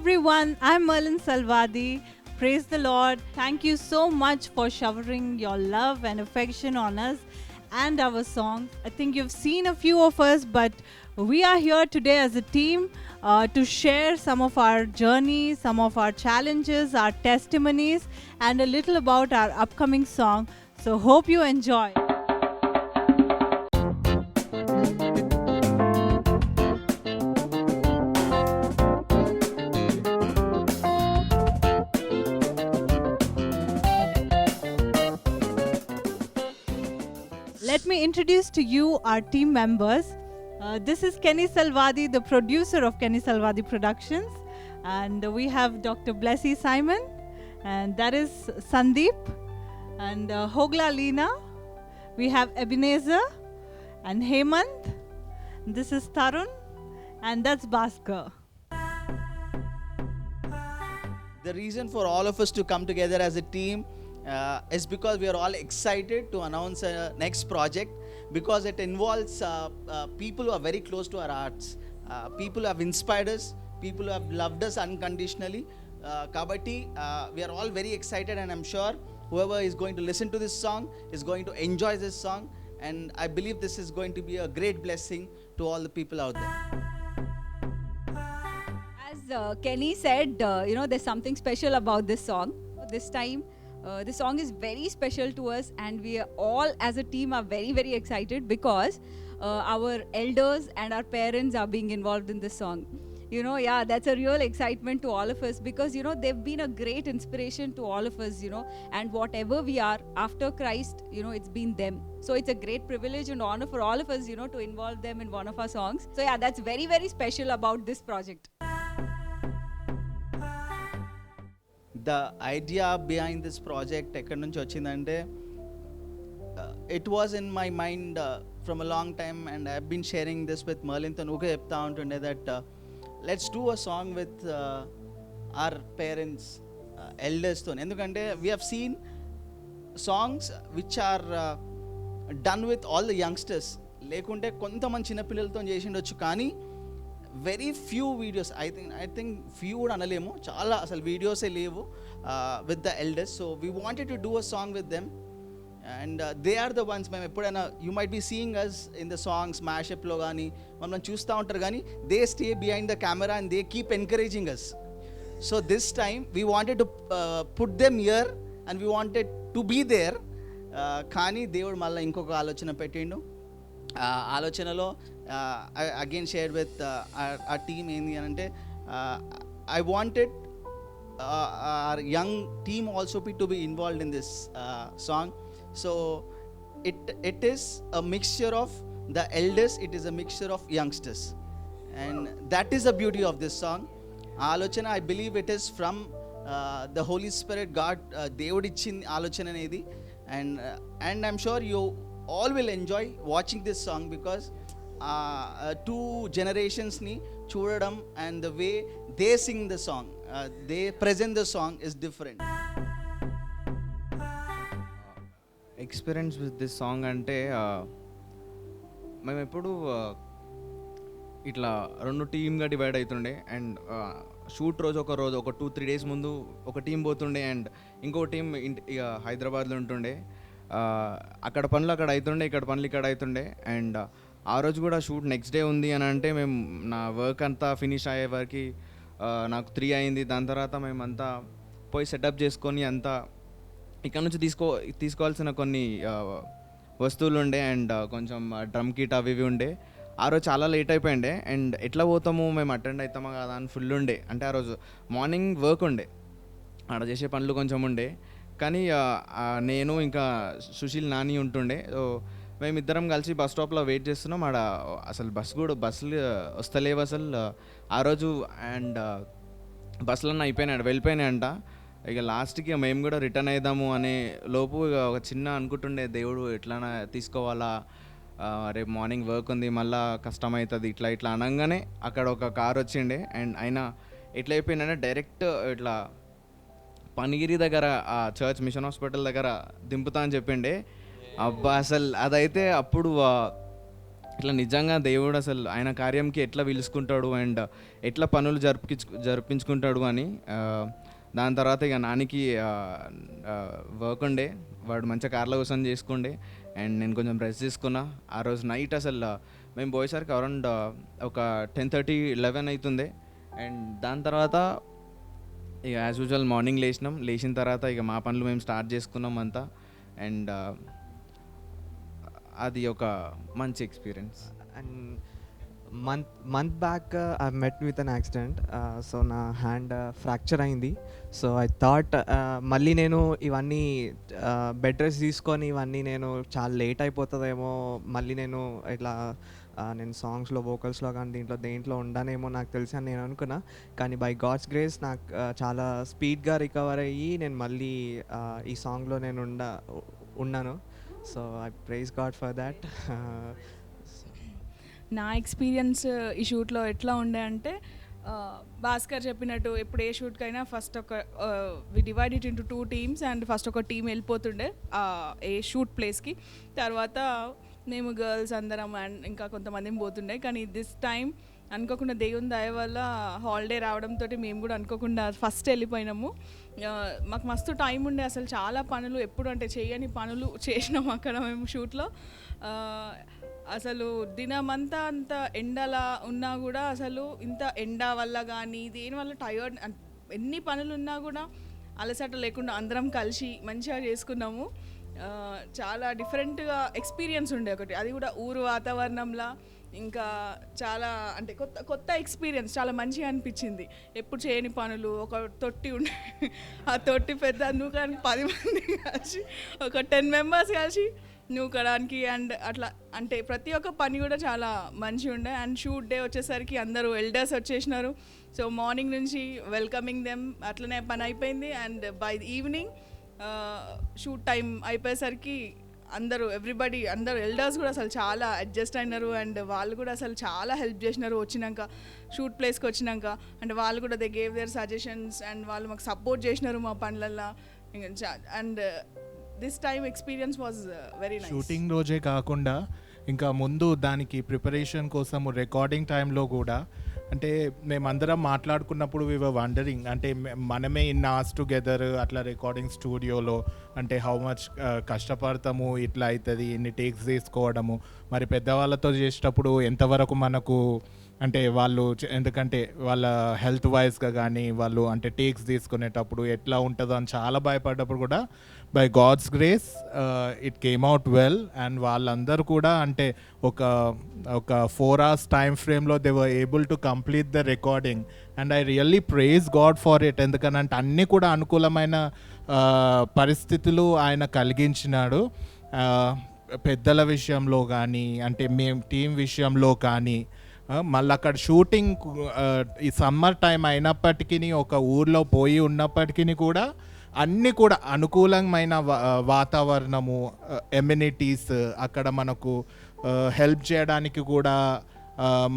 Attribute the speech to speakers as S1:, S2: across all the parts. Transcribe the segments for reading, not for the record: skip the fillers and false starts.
S1: everyone, I'm Merlin Salvadi. Praise the Lord. Thank you so much for showering your love and affection on us and our songs. I think you've seen a few of us, but we are here today as a team to share some of our journey, some of our challenges, our testimonies, and a little about our upcoming song. So hope you enjoy. Let me introduce to you our team members. This is Kenny Salvadi, the producer of Kenny Salvadi Productions. And we have Dr. Blessy Simon, and that is Sandeep, and Hogla Leena. We have Ebenezer and Hemant. This is Tarun, and that's Bhaskar.
S2: The reason for all of us to come together as a team is because we are all excited to announce a next project, because it involves people who are very close to our hearts, people who have inspired us, people who have loved us unconditionally. Kabatti, we are all very excited, and I'm sure whoever is going to listen to this song is going to enjoy this song, and I believe this is going to be a great blessing to all the people out there.
S3: As Kenny said, there's something special about this song. This time, the song is very special to us, and we are all as a team are very, very excited because our elders and our parents are being involved in this song. That's a real excitement to all of us because, they've been a great inspiration to all of us, and whatever we are after Christ, it's been them. So it's a great privilege and honor for all of us, to involve them in one of our songs. So that's very, very special about this project.
S2: The idea behind this project, it was in my mind from a long time, and I've been sharing this with Merlin that let's do a song with our parents, elders. We have seen songs which are done with all the youngsters. Very few videos, I think few would analemo chala asal videos levu with the elders. So we wanted to do a song with them, and they are the ones you might be seeing us in the songs mashup lo gaani manam chusta untaru gaani they stay behind the camera and they keep encouraging us. So this time we wanted to put them here, and we wanted to be there. Kaani దేవుడు మళ్ళీ ఇంకొక ఆలోచన పెట్టిండు. ఆలోచనలో I again shared with our team I wanted our young team also to be involved in this song. So it is a mixture of the elders, it is a mixture of youngsters, and that is the beauty of this song. Alochana, I believe it is from the Holy Spirit, God, Devud ichin alochana anedi, and I'm sure you all will enjoy watching this song because two generations ni చూడడం and the way they sing the song, they present the song is different.
S4: Experience with this song అంటే మేము ఎప్పుడు ఇట్లా రెండు టీమ్గా divide అవుతుండే, and shoot రోజు ఒక 2-3 days ముందు ఒక టీం పోతుండే, అండ్ ఇంకో టీం ఇక హైదరాబాద్లో ఉంటుండే. అక్కడ పనులు అక్కడ అవుతుండే, ఇక్కడ పనులు ఇక్కడ అవుతుండే. అండ్ ఆ రోజు కూడా షూట్ నెక్స్ట్ డే ఉంది అని అంటే మేము నా వర్క్ అంతా ఫినిష్ అయ్యే వరకు నాకు 3 అయింది. దాని తర్వాత మేమంతా పోయి సెటప్ చేసుకొని అంతా ఇక్కడ నుంచి తీసుకోవాల్సిన కొన్ని వస్తువులు ఉండే, అండ్ కొంచెం డ్రమ్ కిట్ అవి ఇవి ఉండే. ఆ రోజు చాలా లేట్ అయిపోయిండే, అండ్ ఎట్లా పోతాము మేము అటెండ్ అవుతామా కదా అని ఫుల్ ఉండే. అంటే ఆ రోజు మార్నింగ్ వర్క్ ఉండే, ఆడ చేసే పనులు కొంచెం ఉండే. కానీ నేను ఇంకా సుశీల్ నాని ఉంటుండే. సో మేమిద్దరం కలిసి బస్ స్టాప్లో వెయిట్ చేస్తున్నాం. ఆడ అసలు బస్సులు వస్తలేవు అసలు ఆ రోజు. అండ్ బస్సులన్నీ వెళ్ళిపోయినాయంట. ఇక లాస్ట్కి మేము కూడా రిటర్న్ అవుదాము అనే లోపు ఒక చిన్న అనుకుంటుండే, దేవుడు ఎట్లా తీసుకోవాలా, రేపు మార్నింగ్ వర్క్ ఉంది, మళ్ళీ కష్టమవుతుంది, ఇట్లా అనగానే అక్కడ ఒక కార్ వచ్చిండే. అండ్ అయినా ఎట్లా అయిపోయిందంటే డైరెక్ట్ ఇట్లా పనిగిరి దగ్గర ఆ చర్చ్ మిషన్ హాస్పిటల్ దగ్గర దింపుతా అని చెప్పిండే. అబ్బా అసలు అదైతే అప్పుడు ఇట్లా నిజంగా దేవుడు అసలు ఆయన కార్యంకి ఎట్లా పిలుచుకుంటాడు అండ్ ఎట్లా పనులు జరిపించుకుంటాడు అని. దాని తర్వాత ఇక నానికి వర్క్ ఉండే, వాడు మంచిగా కార్లో కూర్చొని చేసుకుండే అండ్ నేను కొంచెం రెస్ట్ తీసుకున్నా. ఆ రోజు నైట్ అసలు మేము పోయేసరికి అరౌండ్ ఒక 10:30, 11 అవుతుంది. అండ్ దాని తర్వాత ఇక యాజ్ యూజువల్ మార్నింగ్ లేచిన తర్వాత ఇక మా పనులు మేము స్టార్ట్ చేసుకున్నాం అంతా. అండ్ అది ఒక మంచి experience.
S5: And month back I met with an accident. So నా హ్యాండ్ ఫ్రాక్చర్ అయింది. సో ఐ థాట్ మళ్ళీ నేను ఇవన్నీ బెడ్ రెస్ట్ తీసుకొని ఇవన్నీ నేను చాలా లేట్ అయిపోతుందేమో, మళ్ళీ నేను ఇట్లా నేను సాంగ్స్లో వోకల్స్లో కానీ దేంట్లో ఉండానేమో నాకు తెలిసి అని నేను అనుకున్నా. కానీ బై గాడ్స్ గ్రేస్ నాకు చాలా స్పీడ్గా రికవర్ అయ్యి నేను మళ్ళీ ఈ సాంగ్లో నేను ఉన్నాను. So I praise God for that.
S6: నా ఎక్స్పీరియన్స్ ఈ షూట్లో ఎట్లా ఉండే అంటే, భాస్కర్ చెప్పినట్టు ఎప్పుడు ఏ షూట్కైనా first we divide it into 2 teams and first ఒక టీం వెళ్ళిపోతుండే ఏ షూట్ ప్లేస్కి. తర్వాత మేము గర్ల్స్ అందరం అండ్ ఇంకా కొంతమంది పోతుండే. కానీ దిస్ టైం అనుకోకుండా దేవుని దయ వల్ల హాలిడే రావడంతో మేము కూడా అనుకోకుండా ఫస్ట్ వెళ్ళిపోయినాము. మాకు మస్తు టైం ఉండే, అసలు చాలా పనులు ఎప్పుడు అంటే చేయని పనులు చేసినాము అక్కడ మేము షూట్లో. అసలు దినమంతా అంత ఎండలా ఉన్నా కూడా అసలు ఇంత ఎండ వల్ల కానీ దేనివల్ల టయర్డ్ ఎన్ని పనులు ఉన్నా కూడా అలసట లేకుండా అందరం కలిసి మంచిగా చేసుకున్నాము. చాలా డిఫరెంట్గా ఎక్స్పీరియన్స్ ఉండే ఒకటి, అది కూడా ఊరు వాతావరణంలో. ఇంకా చాలా అంటే కొత్త ఎక్స్పీరియన్స్, చాలా మంచిగా అనిపించింది. ఎప్పుడు చేయని పనులు, ఒక తొట్టి ఉండే ఆ తొట్టి పెద్ద నూకడానికి 10 మంది కలిసి ఒక 10 members కలిసి నూకడానికి అండ్ అట్లా అంటే ప్రతి ఒక్క పని కూడా చాలా మంచిగా ఉండే. అండ్ షూట్ డే వచ్చేసరికి అందరూ ఎల్డర్స్ వచ్చేసినారు. సో మార్నింగ్ నుంచి వెల్కమింగ్ దెమ్ అట్లనే పని అయిపోయింది. And by evening shoot time అయిపోయేసరికి అందరూ అందరూ ఎల్డర్స్ కూడా అసలు చాలా అడ్జస్ట్ అయినారు. అండ్ వాళ్ళు కూడా అసలు చాలా హెల్ప్ చేసినారు వచ్చినాక, షూట్ ప్లేస్కి వచ్చినాక. అంటే వాళ్ళు కూడా they gave their suggestions and వాళ్ళు మాకు సపోర్ట్ చేసినారు మా పనులల్లో. And this time experience was very nice.
S7: Shooting రోజే కాకుండా ఇంకా ముందు దానికి ప్రిపరేషన్ కోసం రికార్డింగ్ టైంలో కూడా అంటే మేమందరం మాట్లాడుకున్నప్పుడు వి వర్ వండరింగ్, అంటే మనమే ఇన్ అవర్స్ టుగెదర్ అట్లా రికార్డింగ్ స్టూడియోలో అంటే హౌ మచ్ కష్టపడతాము, ఇట్లా అవుతుంది, ఇన్ని టేక్స్ తీసుకోవడము. మరి పెద్దవాళ్ళతో చేసేటప్పుడు ఎంతవరకు మనకు అంటే వాళ్ళు ఎందుకంటే వాళ్ళ హెల్త్ వైజ్గా కానీ వాళ్ళు అంటే టేక్స్ తీసుకునేటప్పుడు ఎట్లా ఉంటుందో అని చాలా భయపడ్డప్పుడు కూడా by God's grace it came out well. And వాళ్ళందరూ కూడా అంటే ఒక 4 hours టైం ఫ్రేమ్లో they were able to complete the recording. And I really praise God for it. ఎందుకనంటే అన్నీ కూడా అనుకూలమైన పరిస్థితులు ఆయన కలిగించినాడు. పెద్దల విషయంలో కానీ అంటే మేము టీం విషయంలో కానీ మళ్ళీ అక్కడ షూటింగ్ ఈ సమ్మర్ టైం అయినప్పటికీ ఒక ఊర్లో పోయి ఉన్నప్పటికీ కూడా అన్నీ కూడా అనుకూలమైన వాతావరణము, ఎమ్యూనిటీస్ అక్కడ మనకు హెల్ప్ చేయడానికి కూడా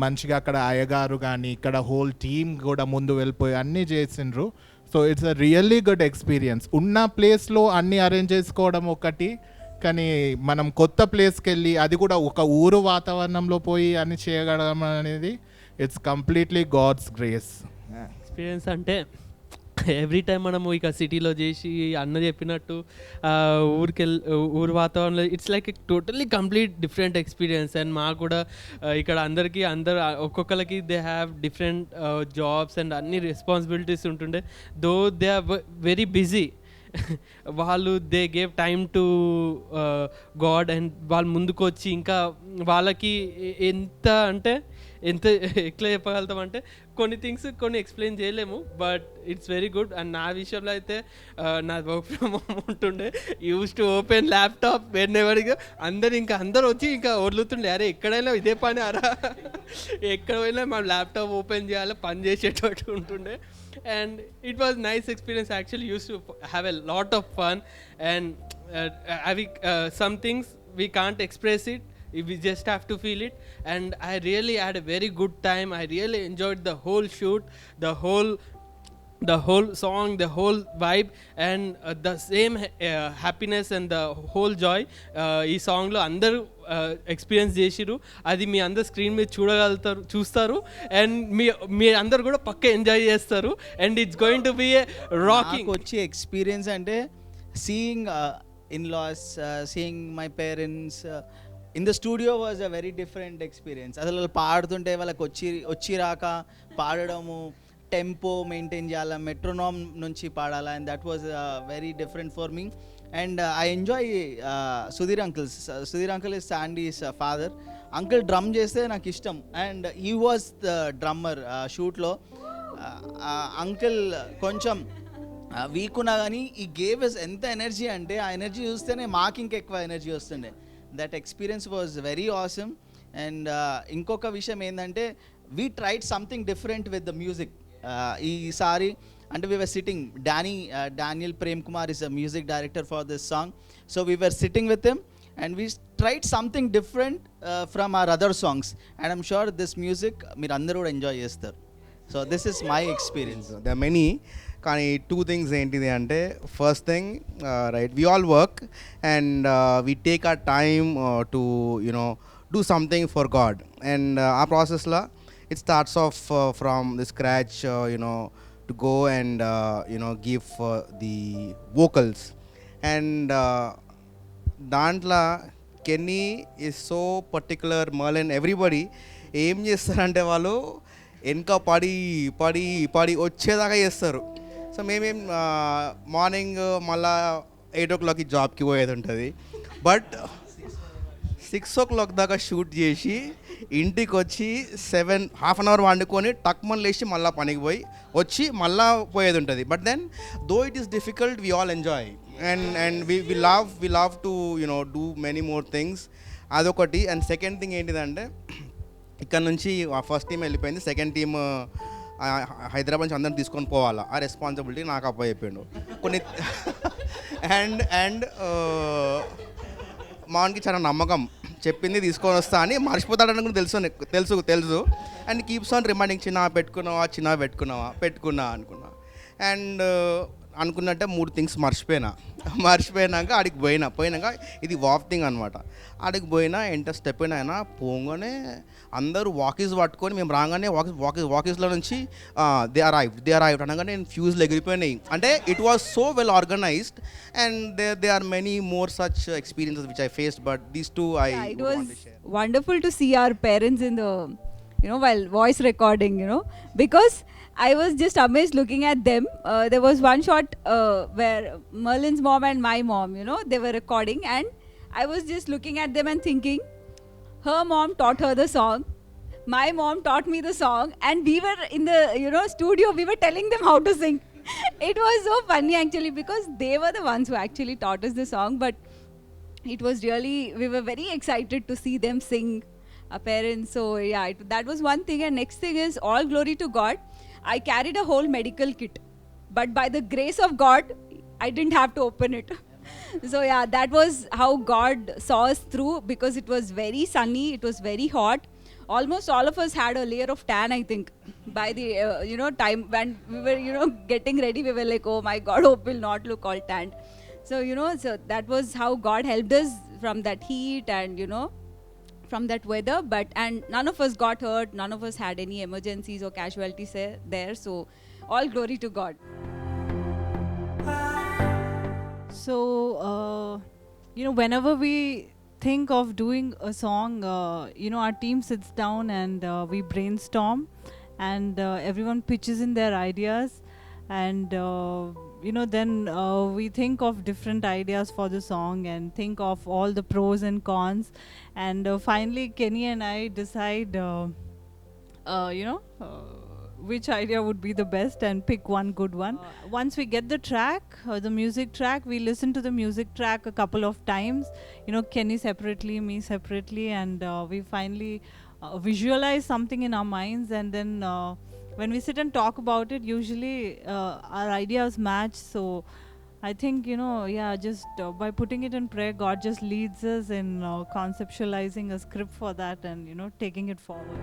S7: మంచిగా అక్కడ అయ్యగారు కానీ ఇక్కడ హోల్ టీమ్ కూడా ముందు వెళ్ళిపోయి అన్నీ చేసిండ్రు. So it's a really good experience. ఉన్న ప్లేస్లో అన్నీ అరేంజ్ చేసుకోవడం ఒకటి, కానీ మనం కొత్త ప్లేస్కి వెళ్ళి అది కూడా ఒక ఊరు వాతావరణంలో పోయి అని చేయగలగడం అనేది it's completely God's grace.
S8: Experience అంటే ఎవ్రీ టైం మనము ఇక సిటీలో చేసి అన్న చెప్పినట్టు ఊరు వాతావరణంలో it's like totally complete different experience. And మాకు కూడా ఇక్కడ అందరు ఒక్కొక్కరికి they have different jobs and అన్ని రెస్పాన్సిబిలిటీస్ ఉంటుండే. Though they are very busy, వాళ్ళు they gave time to God and వాళ్ళు ముందుకు వచ్చి ఇంకా వాళ్ళకి ఎంత ఎట్లా చెప్పగలుగుతాం అంటే కొన్ని ఎక్స్ప్లెయిన్ చేయలేము, but it's very good. And నా విషయంలో అయితే నా వర్క్ ఫ్రమ్ హోమ్ ఉంటుండే, యూస్ టు ఓపెన్ ల్యాప్టాప్ వెన్నెవరిగా అందరూ వచ్చి ఇంకా వదులుతుండే, అరే ఎక్కడైనా ఇదే పని అరా ఎక్కడ పోయినా మనం ల్యాప్టాప్ ఓపెన్ చేయాలి, పని చేసేటట్టు ఉంటుండే. And it was nice experience. Actually used to have a lot of fun, and some things we can't express it, we just have to feel it. And I really had a very good time. I really enjoyed the whole shoot, the whole the whole song, the whole vibe, and the same happiness and the whole joy ఈ సాంగ్లో అందరూ experience చేసిరు. అది మీ అందరు screen మీద చూస్తారు and మీ అందరు కూడా పక్క ఎంజాయ్ చేస్తారు. And it's going to be A rocking.
S2: వచ్చే ఎక్స్పీరియన్స్ అంటే seeing in-loss, seeing my parents in the studio was a very different experience. అసలు వాళ్ళు పాడుతుంటే వాళ్ళకి వచ్చి రాక పాడడము, టెంపో మెయింటైన్ చేయాలా, మెట్రోనామ్ నుంచి పాడాలా, and that was very different for me. And I enjoy Sudheer uncle is Sandy's father. Uncle drum చేస్తే నాకు ఇష్టం and he was the drummer షూట్లో. అంకుల్ కొంచెం వీక్ ఉన్నా కానీ ఈ గేవ్ ఇస్ ఎంత ఎనర్జీ అంటే ఆ ఎనర్జీ చూస్తేనే మాకు ఇంకెక్కువ ఎనర్జీ వస్తుండే. That experience was very awesome. And ఇంకొక విషయం ఏంటంటే we tried something different with the music. ఈసారి అంటే we were sitting, Daniel Prem Kumar is a music director for this song, so we were sitting with him and we tried something different from our other songs, and I'm sure this music మీరు అందరూ కూడా enjoy చేస్తారు. So this is my experience.
S9: There are many, కానీ 2 things ఏంటిది అంటే, first thing right, we all work and we take our time to you know do something for God. And ఆ ప్రాసెస్లో it starts off from the scratch, to go and give the vocals. And dantla Kenny is so particular, Merlin, everybody ఏం చేస్తారంటే వాళ్ళు వెనక పడి వచ్చేదాకా చేస్తారు. So మేమేం మార్నింగ్ మళ్ళా 8 o'clockకి జాబ్కి పోయేది ఉంటుంది, బట్ 6 o'clock దాకా షూట్ చేసి ఇంటికి వచ్చి 7 half an hour వండుకొని టక్మన్ లేచి మళ్ళీ పనికి పోయి వచ్చి మళ్ళీ పోయేది ఉంటుంది. But then though it is difficult, we all enjoy and we love to do many more things. అదొకటి. అండ్ సెకండ్ థింగ్ ఏంటిదంటే, ఇక్కడ నుంచి ఫస్ట్ టీం వెళ్ళిపోయింది, సెకండ్ టీమ్ హైదరాబాద్ నుంచి అందరిని తీసుకొని పోవాలా, ఆ రెస్పాన్సిబిలిటీ నాకు అబ్బాయి అయిపోయాడు కొన్ని. అండ్ మానికి చాలా నమ్మకం, చెప్పింది తీసుకొని వస్తా అని, మర్చిపోతాడని కూడా తెలుసు. అండ్ కీప్స్ ఆన్ రిమైండింగ్, చిన్న పెట్టుకున్నా అనుకున్నా. అండ్ అనుకున్నట్టే 3 things మర్చిపోయినాక ఆడికి పోయినాక ఇది వాక్ థింగ్ అనమాట. ఆడికి పోయినా ఎంత స్టెప్ అయినా పోగానే అందరూ వాకీస్ పట్టుకొని, మేము రాగానే వాకీస్లో నుంచి దే అరైవ్డ్ అనగానే నేను ఫ్యూజ్లు ఎగిరిపోయినాయి. అంటే it was so well organised and there are many more such experiences which I faced, but these two
S3: it was wonderful to see our parents in the while voice recording, because I was just amazed looking at them. There was one shot where Merlin's mom and my mom, they were recording, and I was just looking at them and thinking, her mom taught her the song, my mom taught me the song, and we were in the studio, we were telling them how to sing. It was so funny actually, because they were the ones who actually taught us the song, but it was really, we were very excited to see them sing, our parents. So yeah, that was one thing. And next thing is, all glory to God, I carried a whole medical kit, but by the grace of God, I didn't have to open it. So yeah, that was how God saw us through, because it was very sunny, it was very hot. Almost all of us had a layer of tan, I think. By the time when we were getting ready, we were like, oh my God, hope will not look all tanned. So so that was how God helped us from that heat and from that weather. And none of us got hurt, none of us had any emergencies or casualties there. So all glory to God.
S1: So whenever we think of doing a song, our team sits down and we brainstorm, and everyone pitches in their ideas, and then we think of different ideas for the song and think of all the pros and cons, and finally Kenny and I decide which idea would be the best and pick one good one. Once we get the track, the music track, we listen to the music track a couple of times, Kenny separately, me separately, and we finally visualize something in our minds, and then when we sit and talk about it, usually our ideas match. So I think just by putting it in prayer, God just leads us in conceptualizing a script for that and taking it forward.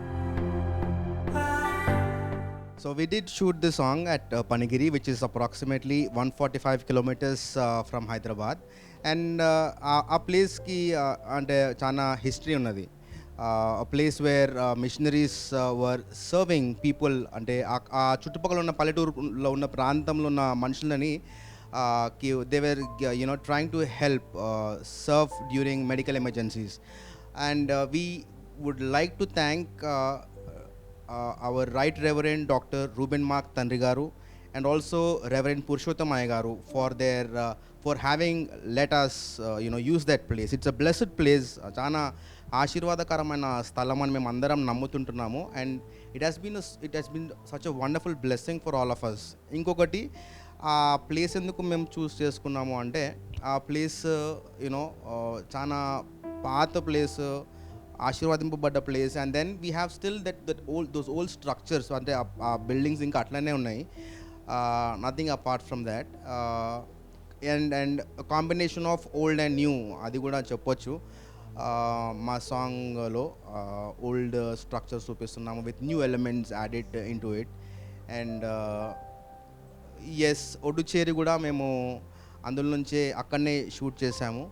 S9: So we did shoot the song at Panigiri, which is approximately 145 kilometers from Hyderabad. And ఆ ప్లేస్కి అంటే చాలా history ఉన్నది. A place where missionaries were serving people, అంటే ఆ చుట్టుపక్కల ఉన్న పల్లెటూరులో ఉన్న ప్రాంతంలో ఉన్న మనుషులని they were trying to help serve during medical emergencies. And we would like to thank our Right Reverend Dr. Ruben Mark Tanrigaru and also Reverend Purushottam Ayagaru for their for having let us use that place. It's a blessed place. చాలా ఆశీర్వాదకరమైన స్థలం అని మేము అందరం నమ్ముతుంటున్నాము. And it has been such a wonderful blessing for all of us. ఇంకొకటి ఆ place ఎందుకు మేము చూస్ చేసుకున్నాము అంటే ఆ ప్లేస్ చాలా పాత ప్లేస్, ఆశీర్వాదింపబడ్డ place. And then we have still those old structures, అంటే ఆ బిల్డింగ్స్ ఇంకా అట్లనే ఉన్నాయి. Nothing apart from that. And combination of old and new అది కూడా చెప్పొచ్చు. మా సాంగ్లో ఓల్డ్ స్ట్రక్చర్స్ చూపిస్తున్నాము with new elements added into it. And yes, ఒడ్డుచేరి కూడా మేము అందులో నుంచే అక్కడనే షూట్ చేసాము.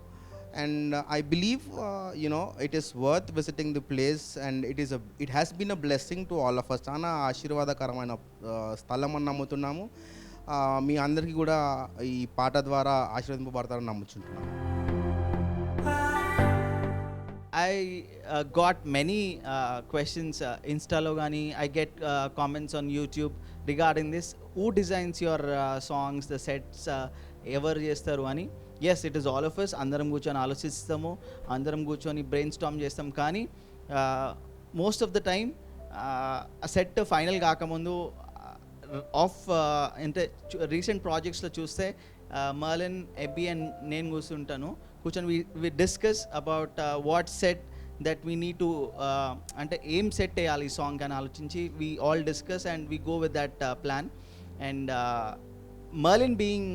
S9: And I believe it is worth visiting the place, and it has been a blessing to all of us. చాలా ఆశీర్వాదకరమైన స్థలం అని నమ్ముతున్నాము. మీ అందరికీ కూడా ఈ పాట ద్వారా ఆశీర్వదింపబడతారని నమ్ముచుంటున్నాము.
S2: I got many questions Instalo gani. I get comments on YouTube regarding this. Who designs your songs, the sets, ever chestaru ani? Yes, it is all of us. అందరం కూర్చొని ఆలోచిస్తాము, అందరం కూర్చొని బ్రెయిన్ స్టార్మ్ చేస్తాం. కానీ మోస్ట్ ఆఫ్ ద టైమ్ ఆ set final కాకముందు అంటే రీసెంట్ ప్రాజెక్ట్స్లో చూస్తే మర్లిన్, ఎబ్బీ అండ్ నేను కూర్చొని we discuss about what set that we need to, అంటే ఏం సెట్ వేయాలి ఈ సాంగ్ అని ఆలోచించి we all discuss and we go with that plan. And Marlin being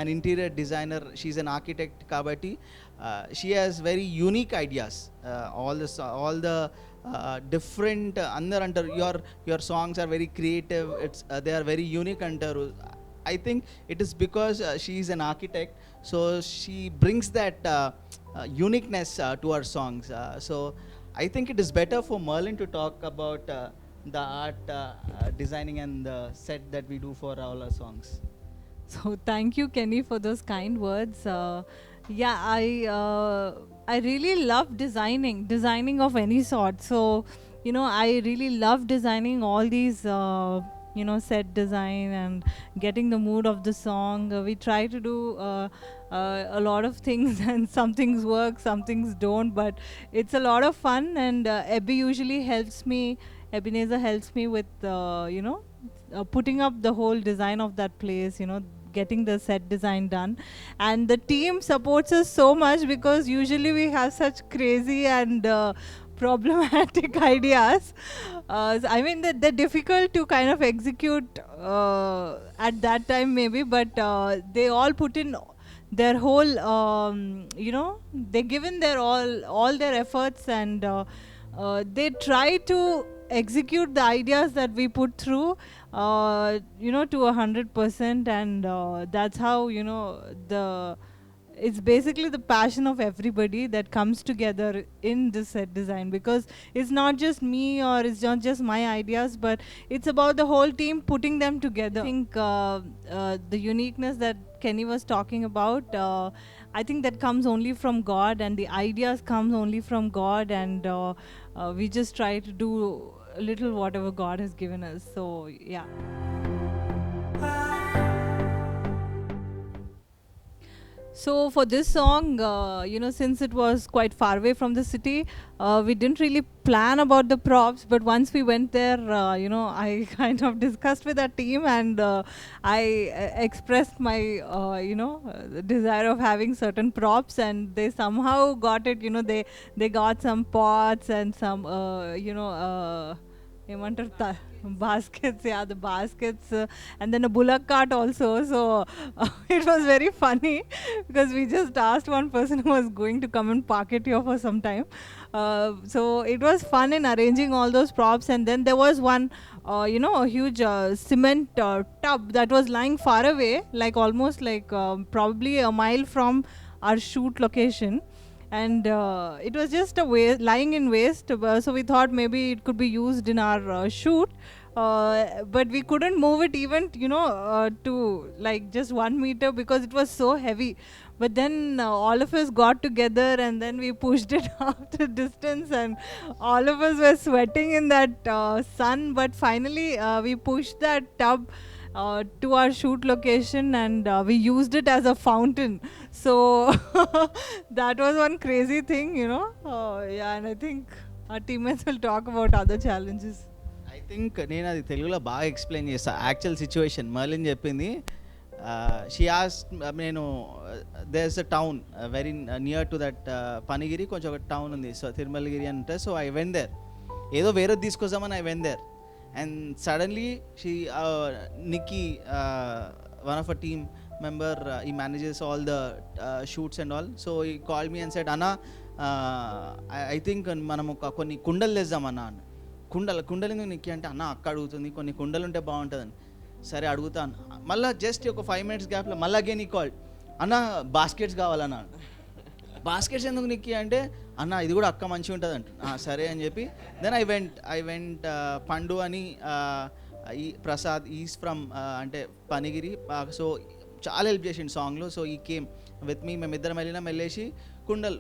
S2: an interior designer, she's an architect kabatti she has very unique ideas. All the different andar under your songs are very creative. They are very unique under. I think it is because she is an architect, so she brings that uniqueness to our songs. So I think it is better for Merlin to talk about the art designing and the set that we do for all our songs.
S1: So thank you, Kenny, for those kind words. Yeah, I really love designing of any sort. So I really love designing all these set design and getting the mood of the song. We try to do a lot of things, and some things work, some things don't, but it's a lot of fun. And Ebbie usually helps me, Ebenezer helps me with putting up the whole design of that place, getting the set design done. And the team supports us so much because usually we have such crazy and problematic ideas. I mean, they're difficult to kind of execute at that time maybe, but they all put in their whole, they given their all their efforts, and they try to execute the ideas that we put through to 100%. And that's how it's basically the passion of everybody that comes together in this set design, because it's not just me or it's not just my ideas, but it's about the whole team putting them together. I think the uniqueness that Kenny was talking about, I think that comes only from God, and the ideas comes only from God, and we just try to do a little whatever God has given us. So yeah. So for this song, since it was quite far away from the city, we didn't really plan about the props, but once we went there, I kind of discussed with our team, and I expressed my, desire of having certain props, and they somehow got it. They got some pots and some, baskets, yeah, the baskets, and then a bullock cart also. So it was very funny because we just asked one person who was going to come and park it here for some time. So it was fun in arranging all those props, and then there was one, a huge cement tub that was lying far away, like almost like probably a mile from our shoot location. And it was just lying in waste, so we thought maybe it could be used in our shoot, but we couldn't move it even to like just 1 meter because it was so heavy. But then all of us got together and then we pushed it out the distance, and all of us were sweating in that sun, but finally we pushed that tub to our shoot location, and we used it as a fountain. So that was one crazy thing, yeah, and I think our teammates will talk about other challenges.
S2: I think నేను అది తెలుగులో బాగా explain చేస్తాను. Actual situation Marlin చెప్పింది. She as నేను there is a town very near to that Panigiri, కొంచెం ఒక town ఉంది, సో తిరుమలగిరి అంటే. సో ఐ వెంట్ దేర్, ఏదో వేరేది తీసుకొస్తామని I went there. And suddenly Nikki, one of our team member, he manages all the shoots and all. So he called me and said, Anna, I think మనము కొన్ని కుండలు తెద్దామన్నా. కుండలు ఎందుకు నిక్కి అంటే, అన్న అక్క అడుగుతుంది కొన్ని కుండలు ఉంటే బాగుంటుందని. సరే అడుగుతాను. మళ్ళీ జస్ట్ ఒక 5 minutes గ్యాప్లో మళ్ళీ అగైన్ ఈ కాల్, అన్న బాస్కెట్స్ కావాలన్నా. బాస్కెట్స్ ఎందుకు నిక్కి అంటే, అన్న ఇది కూడా అక్క మంచిగా ఉంటుంది అంట. సరే అని చెప్పి దెన్ ఐ వెంట్ పండు అని ఈ ప్రసాద్ ఈజ్ ఫ్రమ్ అంటే పనిగిరి, సో చాలా హెల్ప్ చేసిండు సాంగ్లో. So he came with me, మేమిద్దరం వెళ్ళేసి కుండలు,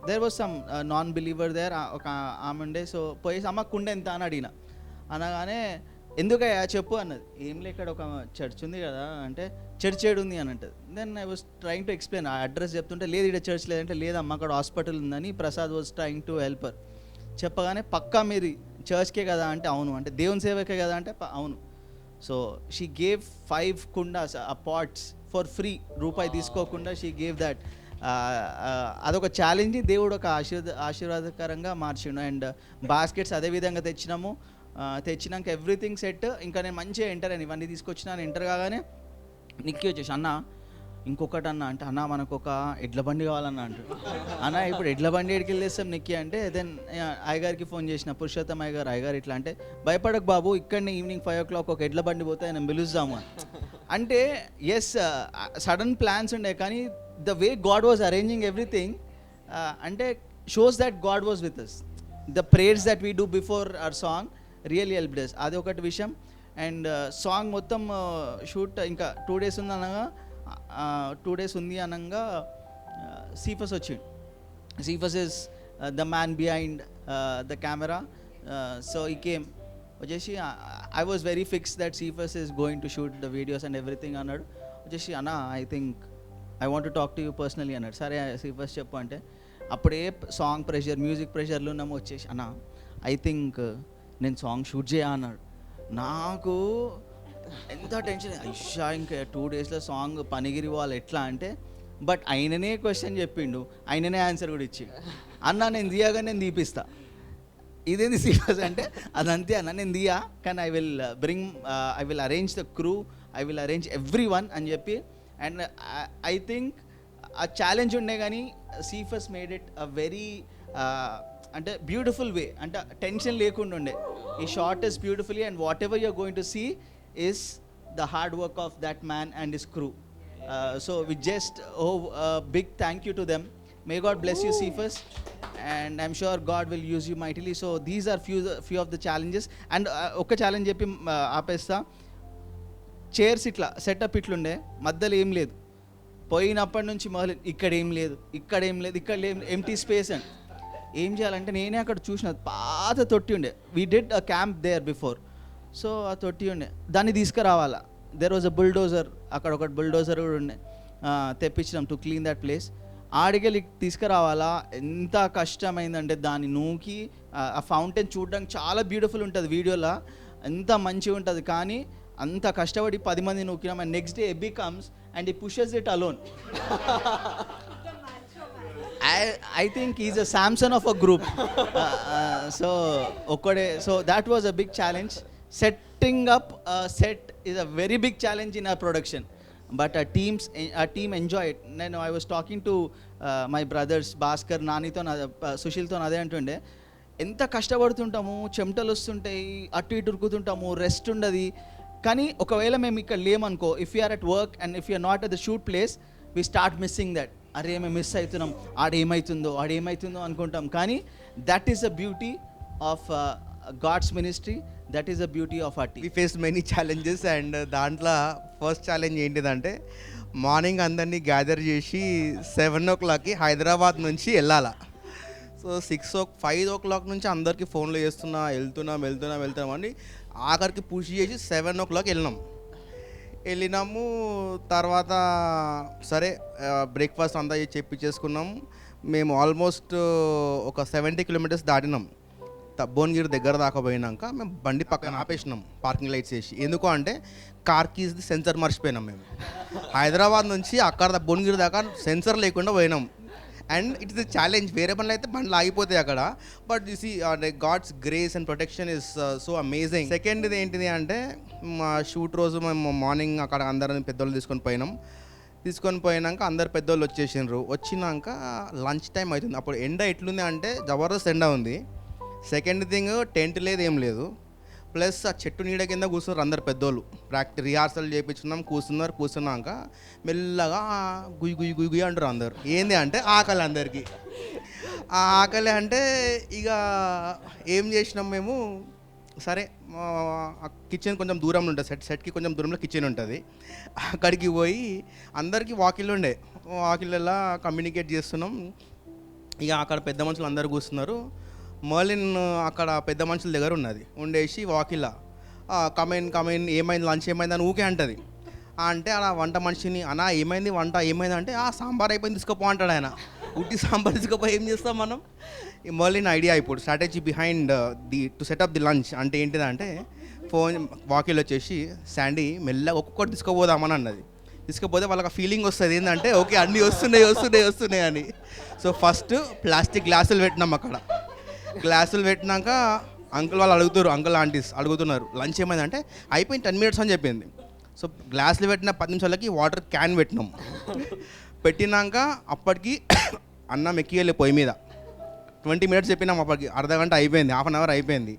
S2: there was some non believer there, ఒక ఆమె ఉండే. సో పోయేసి అమ్మ కుండ ఎంత అని అడిగిన, అనగానే ఎందుకయ్యా చెప్పు అన్నది. ఏం లే, ఇక్కడ ఒక చర్చ్ ఉంది కదా అంటే, చర్చ్ ఏడు ఉంది అని అంటది. Then I was trying to explain, ఆ అడ్రస్ చెప్తుంటే లేదు ఇక్కడ చర్చ్ లేదంటే, లేదమ్మా అక్కడ హాస్పిటల్ ఉందని Prasad was trying to help her. చెప్పగానే పక్కా మీరు చర్చ్కే కదా అంటే, అవును. అంటే దేవుని సేవకే కదా అంటే, అవును. సో షీ గేవ్ 5 కుండాస్ ఆ పాట్స్ ఫర్ ఫ్రీ, రూపాయి తీసుకోకుండా షీ గేవ్ దట్. అదొక ఛాలెంజ్, దేవుడు ఒక ఆశీర్వాదకరంగా మార్చిండు. అండ్ బాస్కెట్స్ అదేవిధంగా తెచ్చినాక ఎవ్రీథింగ్ సెట్. ఇంకా నేను మంచిగా ఎంటర్ అని ఇవన్నీ తీసుకొచ్చినాను. ఎంటర్ కాగానే నిక్కి వచ్చేసి, అన్న ఇంకొకటి అన్న అంటే, అన్న మనకు ఒక ఎడ్ల బండి కావాలన్నా అంటు. అన్న ఇప్పుడు ఎడ్ల బండి ఎడికి వెళ్ళేస్తాం నిక్కి అంటే, దెన్ అయ్యగారికి ఫోన్ చేసిన, పురుషోత్తం అయ్యగారు ఇట్లా అంటే, భయపడకు బాబు ఇక్కడనే ఈవినింగ్ 5 o'clock ఒక ఎడ్ల బండి పోతే ఆయన పిలుస్తాము అంటే. ఎస్, సడన్ ప్లాన్స్ ఉండే, కానీ the way God was arranging everything అంటే shows that God was with us. The prayers that we do before our song really helped us. అది ఒకటి విషయం. అండ్ సాంగ్ మొత్తం షూట్ ఇంకా 2 days ఉంది అనగా సీఫస్ వచ్చిండు. Cephas is the man behind the camera. So he came వచ్చేసి, I was very fix that Cephas is going to shoot the videos and everything అన్నాడు. వచ్చేసి, అన్న I think I want to talk to you personally అన్నాడు. సరే సీఫస్ చెప్పు అంటే, అప్పుడే song pressure, music ప్రెషర్లో ఉన్నాము. వచ్చేసి, అన్న ఐ థింక్ నేను సాంగ్ షూట్ చేయ అన్నాడు. నాకు ఎంత టెన్షన్, అయ్యా ఇంకా 2 daysలో సాంగ్ పనిగిరి వాళ్ళు ఎట్లా అంటే. బట్ ఆయననే క్వశ్చన్ చెప్పిండు, ఆయననే ఆన్సర్ కూడా ఇచ్చిండు. అన్న నేను దియాగా నేను తీపిస్తా. ఇదేంది సీరియస్ అంటే, అదంతే అన్న నేను దియా, కానీ I will arrange the crew, I will arrange everyone అని చెప్పి. అండ్ ఐ థింక్ ఆ ఛాలెంజ్ ఉండే, కానీ Cephas made it a very అంటే బ్యూటిఫుల్ వే, అంటే టెన్షన్ లేకుండా ఉండే. ఈ short is beautifully, and whatever you're going to see is the hard work of that man and his crew. So we just big thank you to them. May God bless you Cephas, and I'm sure God will use you mightily. So these are few of the challenges. And ఒక challenge చెప్పి ఆపేస్తా. Chairs ఇట్లా setup ఇట్లుండే, మధ్యలో ఏం లేదు. పోయినప్పటి నుంచి మొదలు ఇక్కడ ఏం లేదు, ఇక్కడ ఎంటీ స్పేస్. అండ్ ఏం చేయాలంటే, నేనే అక్కడ చూసిన పాత తొట్టి ఉండే. We did a camp there before. So ఆ తొట్టి ఉండే, దాన్ని తీసుకురావాలా. దెర్ వాజ్ అ బుల్డోజర్, అక్కడ ఒక బుల్డోజర్ కూడా ఉండే, తెప్పించినాం టు క్లీన్ దట్ ప్లేస్. ఆడికెళ్ళి తీసుకురావాలా. ఎంత కష్టమైందంటే, దాన్ని నూకి ఆ ఫౌంటైన్ చూడడానికి చాలా బ్యూటిఫుల్ ఉంటుంది వీడియోలో, ఎంత మంచిగా ఉంటుంది. కానీ అంత కష్టపడి 10 మంది నూకినాం. And next day Abby comes and he pushes it alone. I think he's a Samson of a group. So that was a big challenge. Setting up a set is a very big challenge in our production, but our team enjoy it. I was talking to my brothers Bhaskar, Nanito, Sushilతో అదే అంటుండే, ఎంత కష్టపడుతుంటాము, చెమటలు వస్తుంటాయి, అటు ఇటు ఉరుకుతుంటాము, rest ఉండదు. కానీ ఒకవేళ మేము ఇక్కడ లేమనుకో, if you are at work and if you are not at the shoot place, we start missing that. అరే మేము మిస్ అవుతున్నాం, ఆడేమవుతుందో అనుకుంటాం. కానీ that is the beauty of God's ministry, that is the beauty of our team.
S9: We face many challenges and దాంట్లో first challenge ఏంటిదంటే morning అందరినీ gather చేసి 7 o'clockకి హైదరాబాద్ నుంచి వెళ్ళాలా. సో 5 o'clock నుంచి అందరికీ ఫోన్లో చేస్తున్నా, వెళ్తున్నాం అని ఆఖరికి పుష్ చేసి 7 o'clock వెళ్ళినాము. తర్వాత సరే బ్రేక్ఫాస్ట్ అంతా చేసుకున్నాము. మేము ఆల్మోస్ట్ ఒక 70 kilometers దాటినాం. భువనగిరి దగ్గర దాకా పోయినాక మేము బండి పక్కన ఆపేసినాం పార్కింగ్ లైట్స్ వేసి. ఎందుకు అంటే కార్ కీస్ది సెన్సర్ మర్చిపోయినాం. మేము హైదరాబాద్ నుంచి అక్కడ భువనగిరి దాకా సెన్సర్ లేకుండా పోయినాం. And it is a challenge. వేరే పనులు అయితే బండ్లు ఆగిపోతాయి అక్కడ, but you see God's grace and protection is so amazing. సెకండ్ది ఏంటిది అంటే మా షూట్ రోజు మేము మార్నింగ్ అక్కడ అందరిని పెద్దోళ్ళు తీసుకొని పోయినాక అందరు పెద్దోళ్ళు వచ్చినాక లంచ్ టైం అవుతుంది. అప్పుడు ఎండ ఎట్లుంది అంటే జబర్దస్త్ ఎండ ఉంది. సెకండ్ థింగ్ టెంట్ లేదు, ఏం లేదు. ప్లస్ ఆ చెట్టు నీడ కింద కూర్చున్నారు అందరు పెద్దోళ్ళు. రిహార్సల్ చేయించున్నాం, కూర్చున్నాక మెల్లగా గుయ్యి అంటారు అందరు. ఏంది అంటే ఆకలి అందరికీ. ఆ ఆకలి అంటే ఇక ఏం చేసినాం మేము, సరే కిచెన్ కొంచెం దూరంలో ఉంటుంది, సెట్కి కొంచెం దూరంలో కిచెన్ ఉంటుంది. అక్కడికి పోయి అందరికీ వాకిళ్ళలా కమ్యూనికేట్ చేస్తున్నాం. ఇక అక్కడ పెద్ద మనుషులు అందరు కూర్చున్నారు. మర్లిన్ అక్కడ పెద్ద మనుషుల దగ్గర ఉండేసి వాకిలా కమైన్ ఏమైంది, లంచ్ ఏమైంది అని ఊకే అంటుంది. అంటే అలా వంట మనిషిని, అన్నా ఏమైంది అంటే సాంబార్ అయిపోయింది తీసుకోపో అంటాడు ఆయన. ఉట్టి సాంబార్ తీసుకోపో ఏం చేస్తాం మనం. ఈ మర్లిన్ ఐడియా ఇప్పుడు strategy behind to set up the lunch అంటే ఏంటిదంటే ఫోన్ వాకిల్ వచ్చేసి శాండీ మెల్లగా ఒక్కొక్కటి తీసుకోపోదామని అన్నది. తీసుకపోతే వాళ్ళకి ఫీలింగ్ వస్తుంది ఏంటంటే ఓకే అన్నీ వస్తున్నాయి అని. సో ఫస్ట్ ప్లాస్టిక్ గ్లాసులు పెట్టినాం అక్కడ. గ్లాసులు పెట్టినాక అంకుల్ వాళ్ళు అంకుల్ ఆంటీస్ అడుగుతున్నారు లంచ్ ఏమైందంటే అయిపోయింది 10 minutes అని చెప్పింది. సో గ్లాసులు పెట్టిన 10 నిమిషాలకి వాటర్ క్యాన్ పెట్టినాక అప్పటికి అన్నం ఎక్కియలే పొయ్యి మీద. 20 minutes చెప్పినాం, అప్పటికి అర్ధగంట అయిపోయింది, 1/2 hour అయిపోయింది.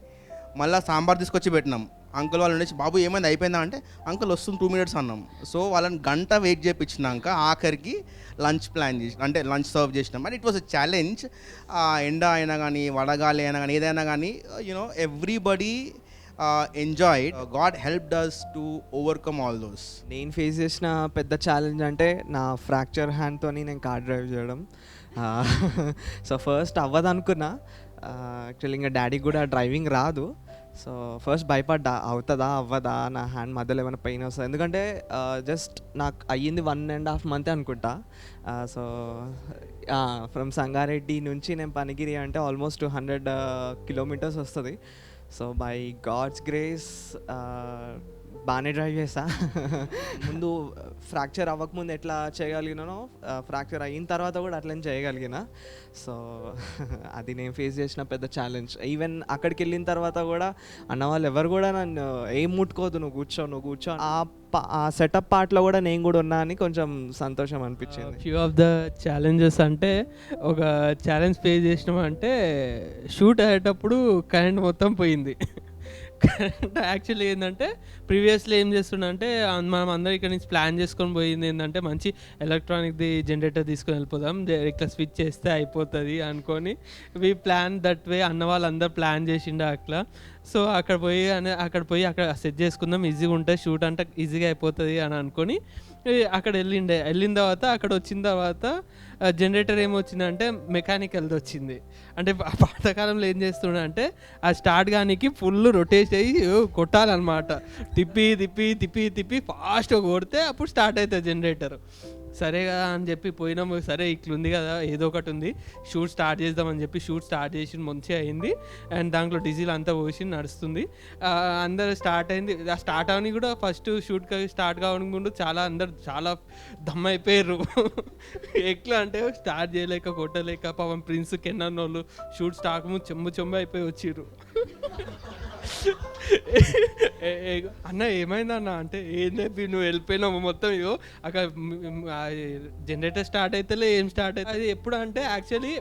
S9: మళ్ళీ సాంబార్ తీసుకొచ్చి పెట్టినాం. అంకుల్ వాళ్ళు ఉండేసి బాబు ఏమైంది అయిపోయిందా అంటే అంకుల్ వస్తుంది 2 minutes అన్నాం. సో వాళ్ళని గంట వెయిట్ చేయించినాక ఆఖరికి లంచ్ ప్లాన్ చేసి అంటే లంచ్ సర్వ్ చేసినాం. And it was a challenge. ఎండ అయినా కానీ వడగాలి అయినా కానీ ఏదైనా కానీ everybody enjoyed. God helped us to overcome all those.
S5: నేను ఫేస్ చేసిన పెద్ద ఛాలెంజ్ అంటే నా ఫ్రాక్చర్ హ్యాండ్తో నేను కార్ డ్రైవ్ చేయడం. సో ఫస్ట్ అవ్వదనుకున్నా, యాక్చువల్లీ ఇంకా డాడీకి కూడా డ్రైవింగ్ రాదు. సో ఫస్ట్ భయపడ్డా అవుతుందా అవ్వదా, నా హ్యాండ్ మధ్యలో ఏమైనా పెయిన్ వస్తుంది. ఎందుకంటే జస్ట్ నాకు అయ్యింది 1.5 month అనుకుంటా. సో ఫ్రమ్ సంగారెడ్డి నుంచి నేను పనిగిరి అంటే ఆల్మోస్ట్ 100 kilometers వస్తుంది. సో బై గాడ్స్ గ్రేస్ బాగానే డ్రైవ్ చేసా. ముందు ఫ్రాక్చర్ అవ్వకముందు ఎట్లా చేయగలిగినానో ఫ్రాక్చర్ అయిన తర్వాత కూడా అట్లనే చేయగలిగిన. సో అది నేను ఫేస్ చేసిన పెద్ద ఛాలెంజ్. ఈవెన్ అక్కడికి వెళ్ళిన తర్వాత కూడా అన్న వాళ్ళు ఎవరు కూడా నన్ను ఏం ముట్టుకోదు, నువ్వు కూర్చో ఆ సెటప్ పార్ట్లో కూడా నేను కూడా ఉన్నా అని కొంచెం సంతోషం అనిపించింది.
S8: ఫ్యూ ఆఫ్ ద ఛాలెంజెస్ అంటే ఒక ఛాలెంజ్ ఫేస్ చేసినామంటే షూట్ అయ్యేటప్పుడు కరెంట్ మొత్తం పోయింది. కరెంట్ యాక్చువల్లీ ఏంటంటే ప్రీవియస్లీ ఏం చేస్తుండే అంటే మనం అందరం ఇక్కడ నుంచి ప్లాన్ చేసుకొని పోయింది ఏంటంటే మంచి ఎలక్ట్రానిక్ది జనరేటర్ తీసుకొని వెళ్ళిపోదాం, ఇట్లా స్విచ్ చేస్తే అయిపోతుంది అనుకొని వి ప్లాన్ దట్ వే. అన్న వాళ్ళందరూ ప్లాన్ చేసిండే అట్లా. సో అక్కడ పోయి అక్కడ సెట్ చేసుకుందాం, ఈజీగా ఉంటుంది షూట్ అంటే ఈజీగా అయిపోతుంది అని అనుకొని అక్కడ వెళ్ళిన తర్వాత అక్కడ వచ్చిన తర్వాత జనరేటర్ ఏమొచ్చిందంటే మెకానికల్ది వచ్చింది. అంటే పాతకాలంలో ఏం చేస్తుండే అంటే ఆ స్టార్ట్ కానీ ఫుల్ రొటేట్ అయ్యి కొట్టాలన్నమాట. తిప్పి ఫాస్ట్గా కొడితే అప్పుడు స్టార్ట్ అవుతుంది జనరేటర్. సరే కదా అని చెప్పి పోయినాము. సరే ఇట్లుంది కదా, ఏదో ఒకటి ఉంది, షూట్ స్టార్ట్ చేద్దామని చెప్పి షూట్ స్టార్ట్ చేసి మంచిగా అయింది. అండ్ దాంట్లో డీజిల్ అంతా పోసి నడుస్తుంది. అందరూ స్టార్ట్ అయింది. స్టార్ట్ అవని కూడా ఫస్ట్ షూట్ స్టార్ట్ కావడానికి ముందు అందరు చాలా దమ్ అయిపోయారు. ఎట్లా అంటే స్టార్ట్ చేయలేక కొట్టలేక పాపం ప్రిన్స్ కెన్నన్ వాళ్ళు షూట్ స్టార్ట్ ముందు చెంబు అయిపోయి వచ్చిర్రు. అన్న ఏమైందన్న అంటే ఏం చెప్పి నువ్వు వెళ్ళిపోయినావు మొత్తం. ఇగో అక్కడ జనరేటర్ స్టార్ట్ అవుతలే, ఏం స్టార్ట్ అవుతుంది. అది ఎప్పుడు అంటే యాక్చువల్లీ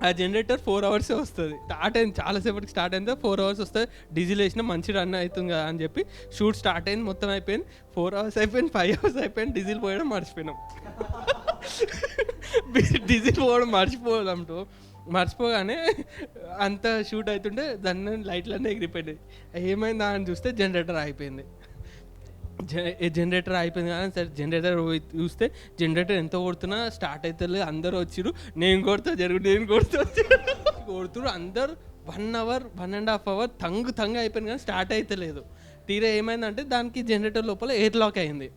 S8: ఆ జనరేటర్ 4 hours వస్తుంది. స్టార్ట్ అయింది చాలాసేపటికి, స్టార్ట్ అయింది 4 hours వస్తుంది. డీజిల్ వేసినా మంచి రన్ అవుతుంది కదా అని చెప్పి షూట్ స్టార్ట్ అయింది, మొత్తం అయిపోయింది. 4 hours అయిపోయింది, 5 hours అయిపోయింది, డీజిల్ పోయడం మర్చిపోయినాం. డీజిల్ పోవడం మర్చిపోగానే అంత షూట్ అవుతుంటే దాన్ని లైట్లన్నీ ఎగిరిపోయినాయి. ఏమైందా అని చూస్తే జనరేటర్ అయిపోయింది. జనరేటర్ అయిపోయింది కానీ సరే జనరేటర్ చూస్తే జనరేటర్ ఎంత కొడుతున్నా స్టార్ట్ అవుతుంది. అందరూ వచ్చిర్రు, నేను కొడుతురు అందరు 1 hour 1.5 hour తంగు అయిపోయింది కానీ స్టార్ట్ అవుతలేదు. తీరా ఏమైందంటే దానికి జనరేటర్ లోపల ఎయిర్ లాక్ అయింది.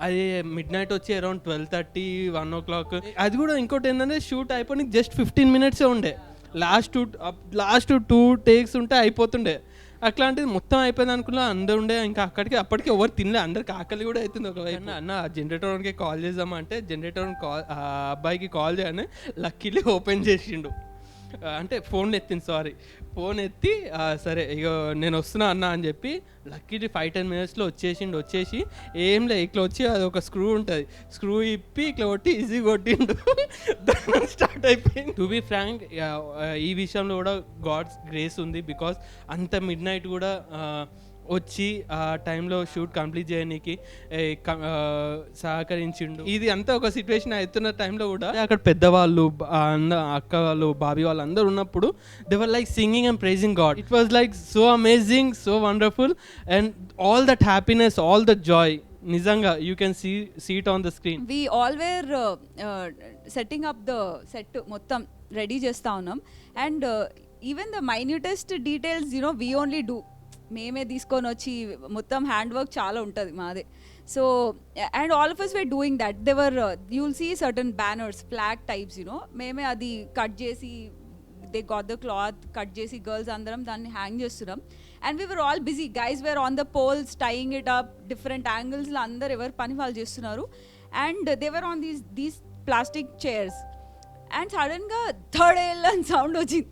S8: అది మిడ్ నైట్ వచ్చి అరౌండ్ 12:30 1 o'clock. అది కూడా ఇంకోటి ఏంటంటే షూట్ అయిపోయి జస్ట్ 15 minutes ఉండే. లాస్ట్ 2 takes ఉంటే అయిపోతుండే. అట్లాంటిది మొత్తం అయిపోయింది అనుకున్నా, అందరు ఉండే. ఇంకా అప్పటికి ఎవరు తినలే, అందరికి ఆకలి కూడా అవుతుంది. ఒకవైపు అన్న జనరేటర్కి కాల్ చేద్దామంటే జనరేటర్ అబ్బాయికి కాల్ చేయని లక్కీలీ ఓపెన్ చేసిండు. అంటే ఫోన్ ఎత్తి సరే ఇక నేను వస్తున్నా అన్న అని చెప్పి లక్కీలీ 5-10 minutesలో వచ్చేసి ఏం లే ఇట్లా వచ్చి అది ఒక స్క్రూ ఉంటుంది, స్క్రూ ఇప్పి ఇట్లా కొట్టి ఈజీ కొట్టిండు. దాని స్టార్ట్ అయిపోయింది. టు బీ ఫ్రాంక్ ఈ విషయంలో కూడా గాడ్స్ గ్రేస్ ఉంది. బికాస్ అంత మిడ్ నైట్ కూడా వచ్చి ఆ టైంలో షూట్ కంప్లీట్ చేయడానికి సహకరించిండు. ఇది అంతా ఒక సిచ్యువేషన్ అవుతున్న టైంలో కూడా అక్కడ పెద్దవాళ్ళు, అక్క వాళ్ళు, బాబీ వాళ్ళు అందరూ ఉన్నప్పుడు they were like singing and praising God. It was like so amazing, so wonderful, and all that happiness, all that joy నిజంగా you can see it on the screen.
S3: We all were setting up the set మొత్తం ready చేస్తా ఉన్నాం. And even the minutest details we only do, మేమే తీసుకొని వచ్చి మొత్తం hand work చాలా ఉంటుంది మాదే. So and all of us were doing that. They were you'll see certain banners, flag types, మేమే అది కట్ చేసి they got the cloth, cut చేసి గర్ల్స్ అందరం దాన్ని హ్యాంగ్ చేస్తున్నాం. And we were all busy, guys were on the poles tying it up, different angles లో అందరు ఎవరు పని వాళ్ళు చేస్తున్నారు. And they were on these plastic chairs. And suddenly thadel and sound వచ్చింది.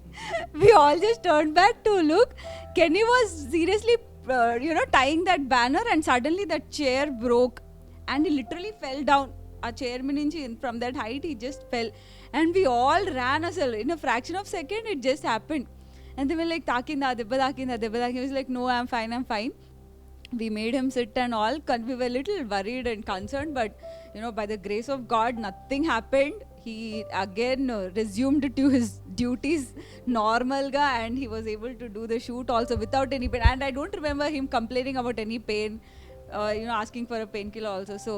S3: We all just turned back to look. Kenny was seriously tying that banner, and suddenly that chair broke and he literally fell down. A chair minchi from that height he just fell, and we all ran in a fraction of a second. It just happened, and they were like takinda debba takinda. He was like, no, I'm fine. We made him sit and all. We were a little worried and concerned, but by the grace of God, nothing happened. He again resumed to his duties normal ga, and he was able to do the shoot also without any pain. And I don't remember him complaining about any pain, asking for a painkiller also. So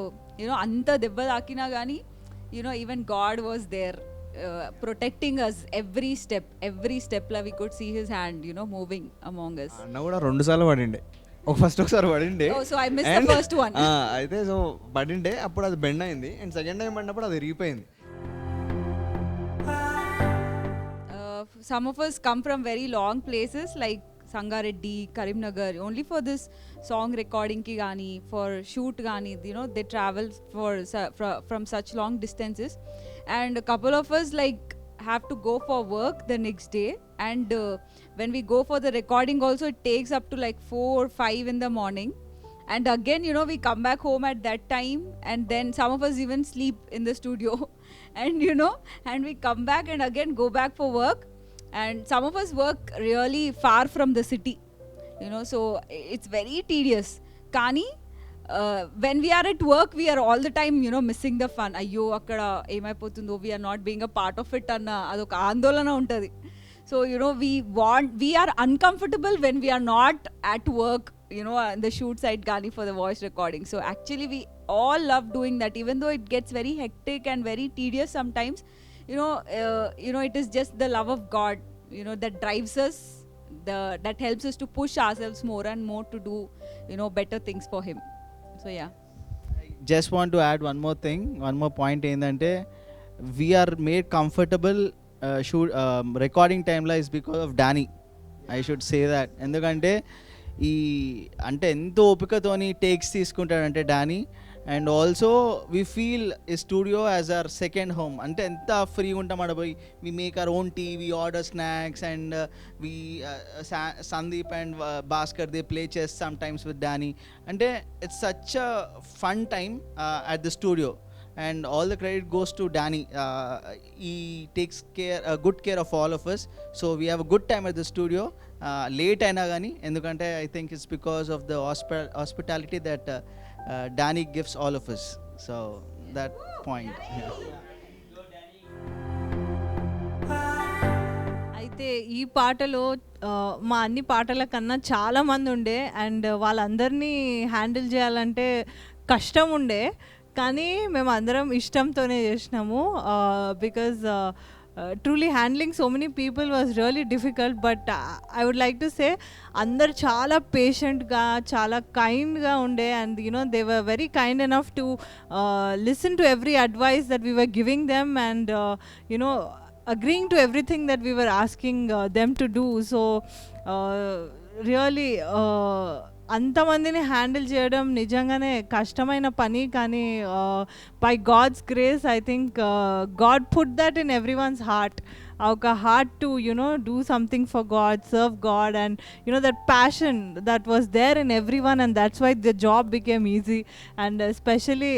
S3: anta debba takina gani, even God was there protecting us every step la we could see his hand moving among us.
S4: అన్న కూడా 2 సార్లు పడిండే. ఒకసారి పడిండే.
S3: Oh, so I missed the first one.
S4: అయితే so పడిండే, అప్పుడు అది bend అయింది. And second time పడినప్పుడు అది ఇరిగిపోయింది.
S3: Some of us come from very long places like Sangareddy, Karimnagar, only for this song recording ki gani, for shoot gani, they travel from such long distances. And a couple of us have to go for work the next day, and when we go for the recording also it takes up to 4 or 5 in the morning. And again we come back home at that time, and then some of us even sleep in the studio. And and we come back and again go back for work, and some of us work really far from the city, so it's very tedious. Kani when we are at work we are all the time missing the fun. Ayyo akkada emaipotundo, we are not being a part of it anna adoka andolana untadi. So we are uncomfortable when we are not at work, on the shoot side gani for the voice recording. So actually we all love doing that, even though it gets very hectic and very tedious sometimes. It is just the love of God that drives us, that helps us to push ourselves more and more to do better things for him. So yeah.
S2: just want to add one more thing, one more point ఏంటంటే we are made comfortable recording time is because of Danny. I should say that. ఎందుకంటే ఈ అంటే ఎంతో ఓపికతోని takes తీసుకుంటాడంటే Danny. And also we feel ఈ studio as our second home. అంటే ఎంత ఫ్రీగా ఉంటాం ఆడ పోయి. We make our own tea, we order snacks and we Sandeep and Bhaskar they play chess sometimes with Danny. అంటే it's such a fun time at the studio. And all the credit goes to Danny. He takes good care of all of us. So we have a good time at the studio. Late aina gani endukante I think it's because of the hospitality that Danny gives all of us. So that point.
S1: అయితే ఈ పాటలో మా అన్ని పాటల కన్నా చాలా మంది ఉండే అండ్ వాళ్ళందరినీ హ్యాండిల్ చేయాలంటే కష్టం ఉండే. కానీ మేము అందరం ఇష్టంతోనే చేసినాము. Because truly handling so many people was really difficult. But I would like to say అందరు చాలా పేషెంట్గా చాలా కైండ్గా ఉండే. And you know they were very kind enough to listen to every advice that we were giving them and you know agreeing to everything that we were asking them to do. So really అంతమందిని handle చేయడం నిజంగానే కష్టమైన పని. కానీ by God's grace I think God put that in every one's heart. ఒక heart to you know do something for God, serve God and you know that passion that was there in every one and that's why the job became easy. And especially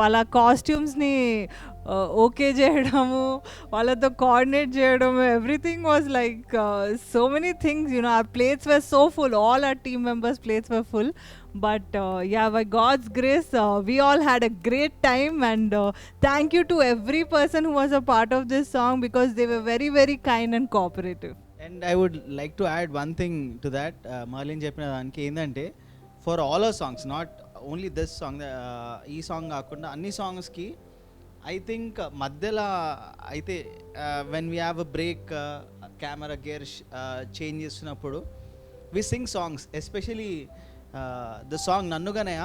S1: వాళ్ళ కాస్ట్యూమ్స్ని okay చేయడము, వాళ్ళతో coordinate చేయడము, everything was like so many things. You know our plates were so full, all our team members' plates were full. But yeah, by God's grace we all had a great time and thank you to every person who was a part of this song because they were very very kind and cooperative.
S2: And I would like to add one thing to that. Marlin చెప్పిన దానికి ఏంటంటే for all our songs, not only this song, ఈ song కాకుండా అన్ని సాంగ్స్కి I think మధ్యలో అయితే when we have a break camera gear change చేస్తున్నప్పుడు we sing songs, especially the song నన్నుగనయ.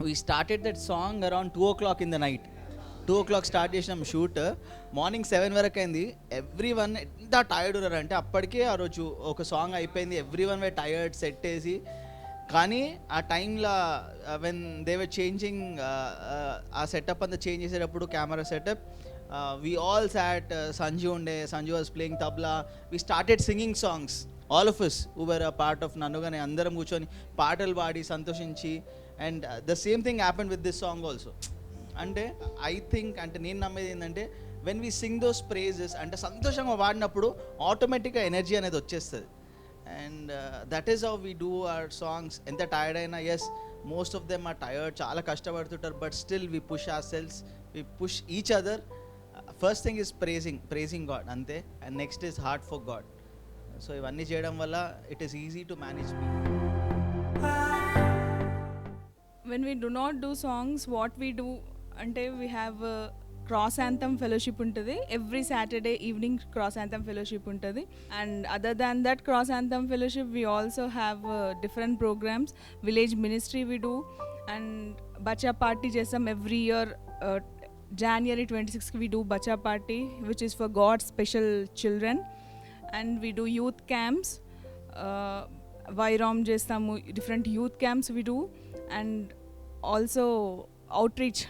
S2: We started that song around 2 o'clock in the night. 2 o'clock start చేసినాం shoot, morning 7 వరకు అయింది. ఎవ్రీ వన్ ఎంత tired ఉన్నారంటే అప్పటికే ఆ రోజు ఒక సాంగ్ అయిపోయింది. Every one way tired set వేసి. కానీ ఆ టైంలో వెన్ దే వర్ చేంజింగ్ ఆ సెటప్ అంతా చేంజ్ చేసేటప్పుడు కెమెరా సెటప్ వీ ఆల్ సాట్. సంజు ఉండే, Sanju was playing tabla. We started singing songs all of us who were a part of నన్నుగానే అందరం కూర్చొని పాటలు పాడి సంతోషించి. And the same thing happened with this song also. అంటే ఐ థింక్ అంటే నేను నమ్మేది ఏంటంటే when we Singh those praises అంటే సంతోషంగా పాడినప్పుడు ఆటోమేటిక్గా ఎనర్జీ అనేది వచ్చేస్తుంది. And that is how we do our songs. ఎంత టైర్డ్ అయినా, as most of them are tired, చాలా కష్టపడుతుంటారు, but still we push ourselves, we push each other. First thing is praising God అంతే. And next is heart for God. So ఇవన్నీ చేయడం వల్ల it is easy to manage people.
S6: When we do not do songs, what we do అంటే we have cross anthem fellowship ఉంటుంది. Every Saturday evening cross anthem fellowship ఉంటుంది. And other than that cross anthem fellowship we also have different programmes. Village ministry we do and బచ్చా party చేస్తాం every year. January 26th we do Bacha Party, which is for God's special children. And we do youth camps. Vairam chestamu, different youth camps we do. And also outreach,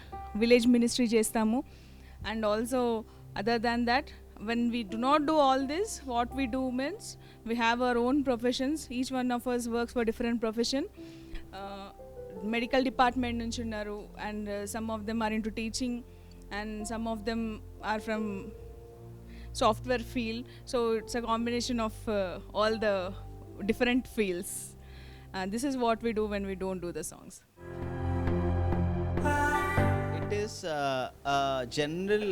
S6: village ministry chestamu. And also other than that, when we do not do all this, what we do means we have our own professions. Each one of us works for different profession. Medical department nunchi unnaru and some of them are into teaching and some of them are from software field. So it's a combination of all the different fields. This is what we do when we don't do the songs.
S2: It is a general,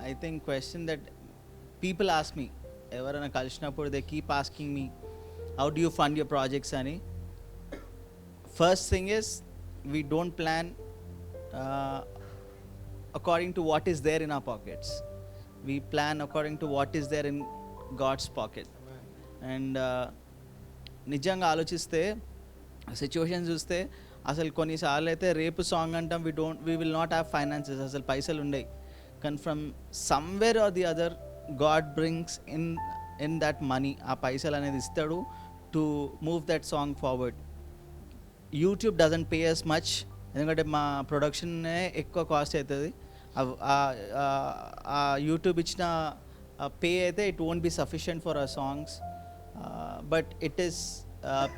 S2: I think, question that people ask me. Evarana kalchinappudu they keep asking me, how do you fund your projects ani? First thing is, we don't plan according to what is there in our pockets. We plan according to what is there in God's pocket. And నిజంగా ఆలోచిస్తే situation చూస్తే అసలు కొన్నిసార్లు అయితే రేపు song అంటాం, we will not have finances, అసలు పైసలు ఉండయి. కానీ from somewhere or the other God brings in that money, ఆ పైసలు అనేది ఇస్తాడు to move that song forward. YouTube doesn't pay us much, ఎందుకంటే మా ప్రొడక్షన్నే ఎక్కువ కాస్ట్ అవుతుంది. ఆ యూట్యూబ్ ఇచ్చిన పే అయితే it won't be sufficient for our songs, but it is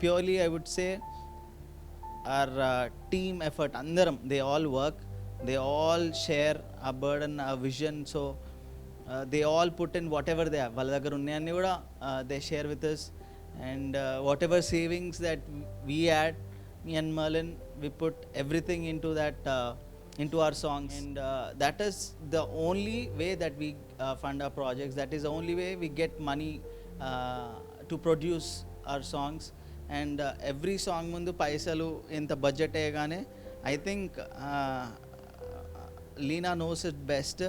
S2: purely I would say our team effort. Andaram, they all work, they all share a burden, a vision, so they all put in whatever they have. వాళ్ళ దగ్గర ఉన్నాయన్నీ కూడా they share with us, and whatever savings that we had, me and Merlin, we put everything into that into our songs, and that is the only way that we fund our projects. That is the only way we get money to produce our songs. And every song ముందు పైసలు ఇంత budget అయ్యగానే I think Leena knows it best.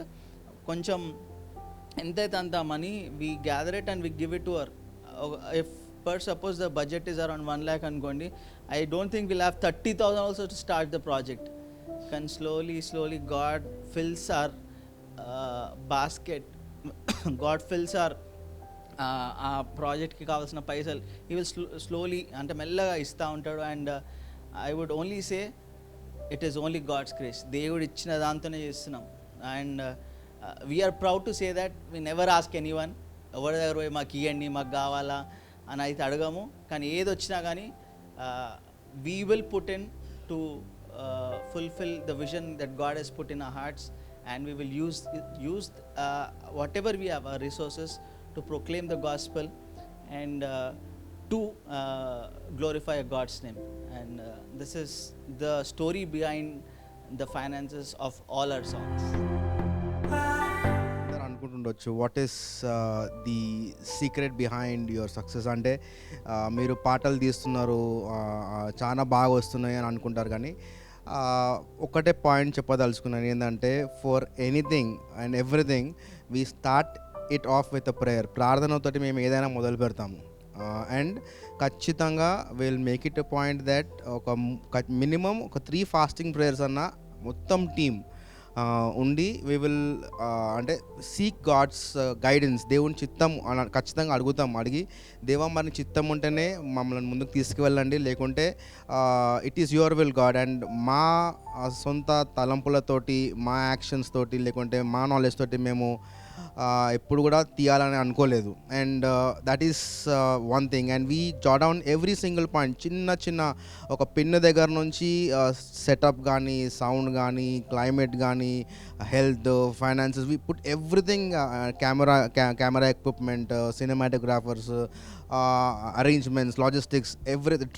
S2: కొంచెం ఎంతైతే అంత money we gather it and we give it to our. If per suppose the budget is around 1 lakh అనుకోండి, I don't think will have 30,000 also to start the project. కానీ slowly God fills our basket, God fills our ఆ ప్రాజెక్ట్కి కావాల్సిన పైసలు ఈ will slowly అంటే మెల్లగా ఇస్తూ ఉంటాడు. And I would only say it is only God's grace. దేవుడు ఇచ్చిన దాంతోనే చేస్తున్నాం. And we are proud to say that we never ask anyone, ఎవరి దగ్గర పోయి మాకు ఇవ్వండి, మాకు కావాలా అని అయితే అడగము. కానీ ఏది వచ్చినా కానీ we will put in to fulfill the vision that God has put in our hearts, and we will use whatever we have, our resources, to proclaim the gospel and to glorify God's name. And this is the story behind the finances of all our songs.
S9: అనుకుంటుండొచ్చు what is the secret behind your success అంటే మీరు పాటలు తీస్తున్నారు, చాలా బాగా వస్తున్నాయి అని అనుకుంటారు. కానీ ఒకటే పాయింట్ చెప్పదలుచుకున్నాను ఏంటంటే, for anything and everything we start it of with a prayer. ప్రార్థనతో మేము ఏదైనా మొదలు పెడతాము. అండ్ ఖచ్చితంగా will make it a point that minimum ఒక 3 ఫాస్టింగ్ ప్రేయర్స్ అన్న మొత్తం టీమ్ ఉండి వీ విల్ అంటే సీక్ గాడ్స్ గైడెన్స్, దేవుని చిత్తం ఖచ్చితంగా అడిగి దేవా మరి చిత్తం ఉంటేనే మమ్మల్ని ముందుకు తీసుకువెళ్ళండి, లేకుంటే it is your will God. And మా సొంత తలంపులతోటి, మా యాక్షన్స్ తోటి, లేకుంటే మా నాలెడ్జ్ తోటి మేము ఎప్పుడు కూడా తీయాలని అనుకోలేదు. And that is one thing. And we Jat down every single point, చిన్న ఒక పిన్ దగ్గర నుంచి సెటప్ కానీ, సౌండ్ కానీ, క్లైమేట్ కానీ, health, finances, we put everything, camera equipment, cinematographers, arrangements, logistics,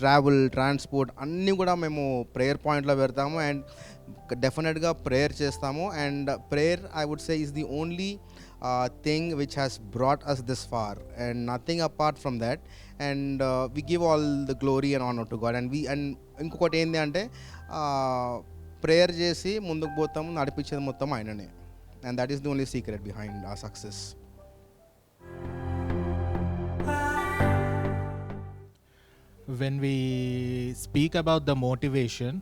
S9: travel, transport అన్నీ కూడా మేము ప్రేయర్ పాయింట్లో పెడతాము. అండ్ డెఫినెట్గా ప్రేయర్ చేస్తాము. And prayer I would say is the only thing which has brought us this far, and nothing apart from that. And we give all the glory and honor to God. And ఇంకొకటి ఏంటి అంటే prayer చేసి ముందుకు పోతాము, నడిపించేది మొత్తం ఆయననే. And that is the only secret behind our success.
S7: When we speak about the motivation,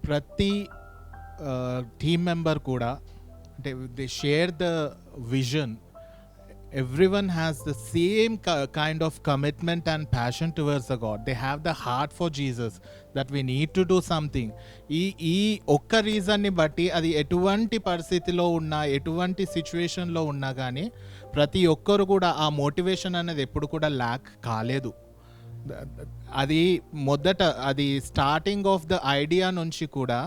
S7: ప్రతి team member కూడా they share the vision. Everyone has the same kind of commitment and passion towards the God. They have the heart for Jesus, that we need to do something. ఈ ఒక్క రీజన్ని బట్టి అది ఎటువంటి పరిస్థితిలో ఉన్నా, ఎటువంటి సిచ్యువేషన్లో ఉన్నా కానీ ప్రతి ఒక్కరు కూడా ఆ మోటివేషన్ అనేది ఎప్పుడు కూడా ల్యాక్ కాలేదు. అది మొదట అది స్టార్టింగ్ ఆఫ్ ద ఐడియా నుంచి కూడా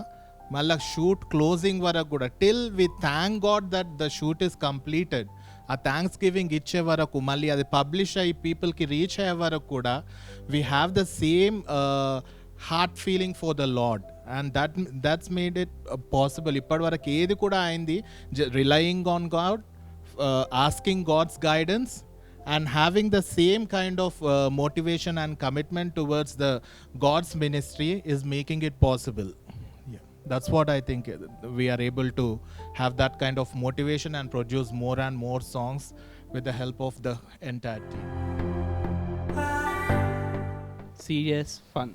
S7: మళ్ళీ షూట్ క్లోజింగ్ వరకు కూడా, till we thank God that the shoot is completed, ఆ థ్యాంక్స్ గివింగ్ ఇచ్చే వరకు, మళ్ళీ అది పబ్లిష్ అయ్యి పీపుల్కి రీచ్ అయ్యే వరకు కూడా we have the same heart feeling for the Lord. And that's made it possible. ఇప్పటి వరకు ఏది కూడా అయింది relying on God, asking God's guidance, and having the same kind of motivation and commitment towards the God's ministry is making it possible. Yeah, that's what I think. We are able to have that kind of motivation and produce more and more songs with the help of the entire team.
S8: Serious fun.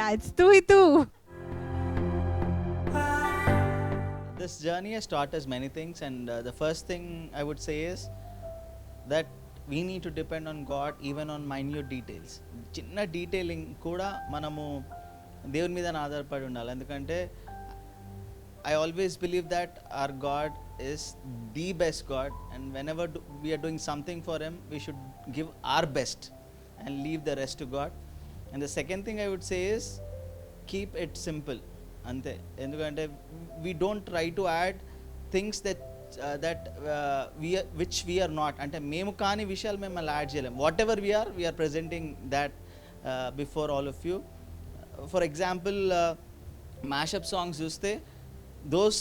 S1: Yeah, it's tu hi tu.
S2: This journey has taught us many things, and the first thing I would say is that we need to depend on God even on minute details. చిన్న detailing కూడా మనము దేవుని మీద ఆధారపడి ఉండాలి. ఎందుకంటే I always believe that our God is the best God, and whenever we are doing something for Him, we should give our best and leave the rest to God. And the second thing I would say is keep it simple. అంతే, ఎందుకంటే we don't try to add things that which we are not. అంటే మేము కాని విషయాలు మేము అలా add చేయలేము. Whatever we are presenting that before all of you. For example mashup songs చూస్తే those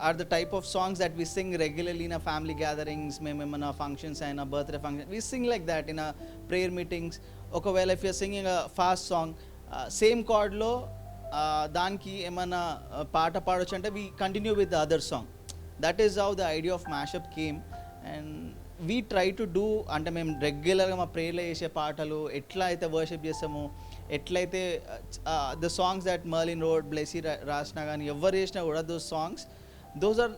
S2: are the type of songs that we sing regularly in our family gatherings, in our functions and our birthday function. We sing like that in our prayer meetings. Okawela, if you're singing a fast song, same chord lo danki emana paata padochu ante we continue with the other song. That is how the idea of mashup came, and we try to do అంటే మేము రెగ్యులర్గా మా ప్రేయర్లో చేసే పాటలు ఎట్లా అయితే worship చేస్తామో, ఎట్లయితే the songs that Merlin Rod Blessy రాసినా కానీ ఎవరు చేసినా కూడా those are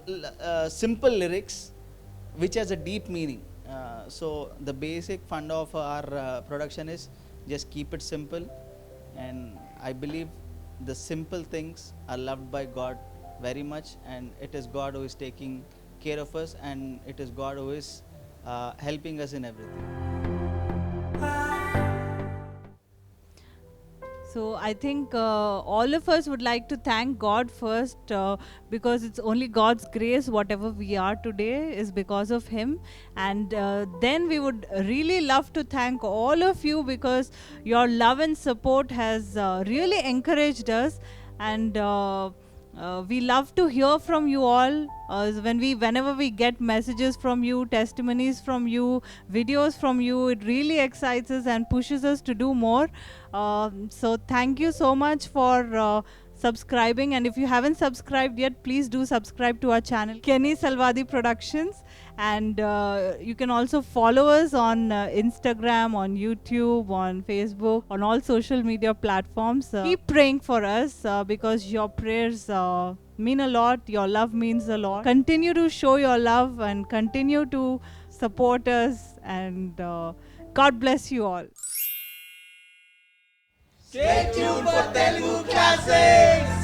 S2: simple lyrics which has a deep meaning. So the basic fund of our production is just keep it simple, and I believe the simple things are loved by God very much, and it is God who is taking care of us, and it is God who is helping us in everything.
S1: So I think all of us would like to thank God first, because it's only God's grace whatever we are today is because of Him. And then we would really love to thank all of you, because your love and support has really encouraged us, and we love to hear from you all. Whenever we get messages from you, testimonies from you, videos from you, it really excites us and pushes us to do more. So thank you so much for subscribing, and if you haven't subscribed yet, please do subscribe to our channel, Kenny Salvadi Productions. And you can also follow us on Instagram, on YouTube, on Facebook, on all social media platforms. Keep praying for us, because your prayers mean a lot. Your love means a lot. Continue to show your love and continue to support us, and God bless you all.
S2: Stay tuned for Telugu Classics.